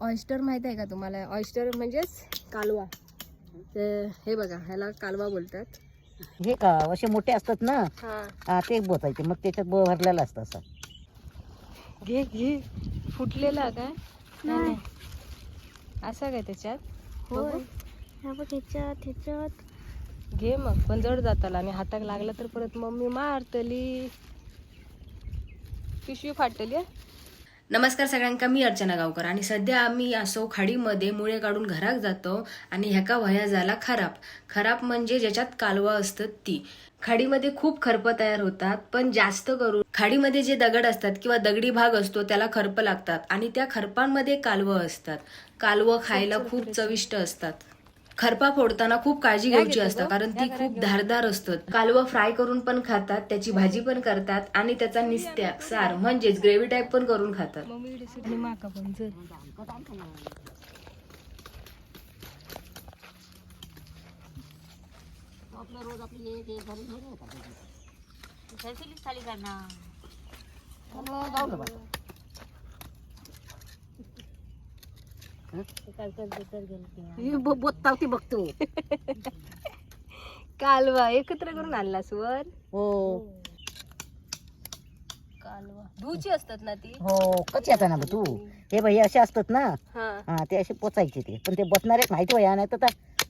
Oyster माहित आहे का तुम्हाला? ऑयस्टर म्हणजेच कालवा. हे बघा, ह्याला कालवा बोलतात. हे का असे मोठे असतात ना, हा, ते बोचायचे, मग त्याच्यात भरलेलं असतं असं. घे घे. फुटलेला काय? नाही, असं काय त्याच्यात? होय, ह्याच्यात घे मग, पण जड जाताला आणि हाताक लागला तर परत मम्मी मारतली, पिशवी फाटली. नमस्कार सगळ्यांका, मी अर्चना गावकर आणि सध्या आम्ही असो खाडीमध्ये मुळे काढून घराक जातो आणि ह्याका वया झाला खराब म्हणजे ज्याच्यात कालवा असतात ती. खाडीमध्ये खूप खरप तयार होतात, पण जास्त करून खाडीमध्ये जे दगड असतात किंवा दगडी भाग असतो त्याला खरप लागतात आणि त्या खरपांमध्ये कालवं असतात. कालवं खायला खूप चविष्ट असतात. खरपा फोडताना खूप काळजी घ्यायची असतात, कारण ती खूप धारदार असतात. कालवं फ्राय करून पण खातात, त्याची भाजी पण करतात आणि त्याचा निस्त्या सार म्हणजेच ग्रेव्ही टाईप पण करून खातात. बोतावती बघतो. कालवा एकत्र करून आणलास वर? हो कालवा धुची असतात ना ती? हो, कशी आता ना तू. हे बाई असे असतात ना, हा, ते असे पोचायचे. ते पण ते बसणारे माहिती वया नाही तर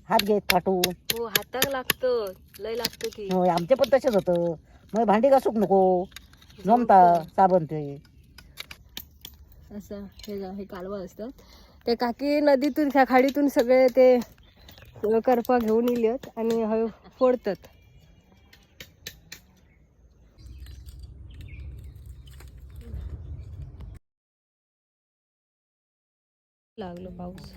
हात घेत फाटू. हो, हाताक लागतं, लय लागतं की. होय, आमचे पण तसेच होतं. मग भांडी घासूक नको, जमता साबण ते असं. हे कालवा असतात. ते काकी नदीतून खाडीतून सगळे ते करपा घेऊन इलेत आणि हळू फोडतात. लागलो पाऊस.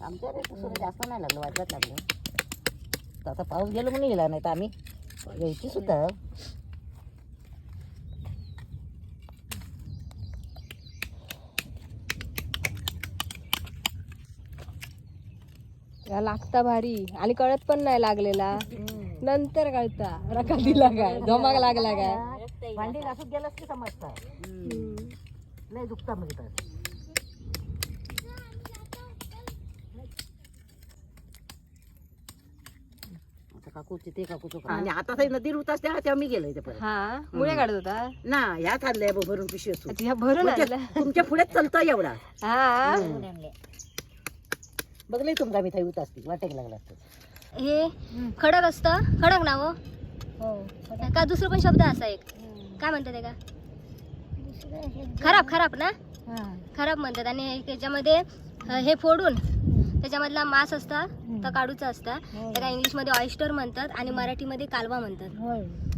आमच्या जास्त नाही लागलं, वाजत लागलं. आता पाऊस गेलो म्हणून गेला, नाही तर आम्ही यायची सुद्धा. लागता भारी आणि कळत पण नाही लागलेला, नंतर कळता रका दिला काय, धमाक लागला काय. भांडी घासून गेलंच की समजतं. लय दुखता मग इथं. काकूची ते काकूचं आणि आता नदी होत असते तेव्हा मी गेलोय ते परत. हा, मुळे काढत होता ना, ह्या आणल्या भरून पिशवी असतो. ह्या भरून आणला. तुमच्या पुढे चालतं एवढा. हा, बघले तुमका मी होत असते, वाटेक लागला असतं. हे खडक असतं, खडक नाव का दुसरं पण शब्द असा एक काय म्हणतात ते का? खराब ना, खराब म्हणतात. आणि त्याच्यामध्ये हे फोडून त्याच्यामधला मांस असता तर काढूचा असता, त्याला इंग्लिश मध्ये ऑयस्टर म्हणतात आणि मराठीमध्ये कालवा म्हणतात.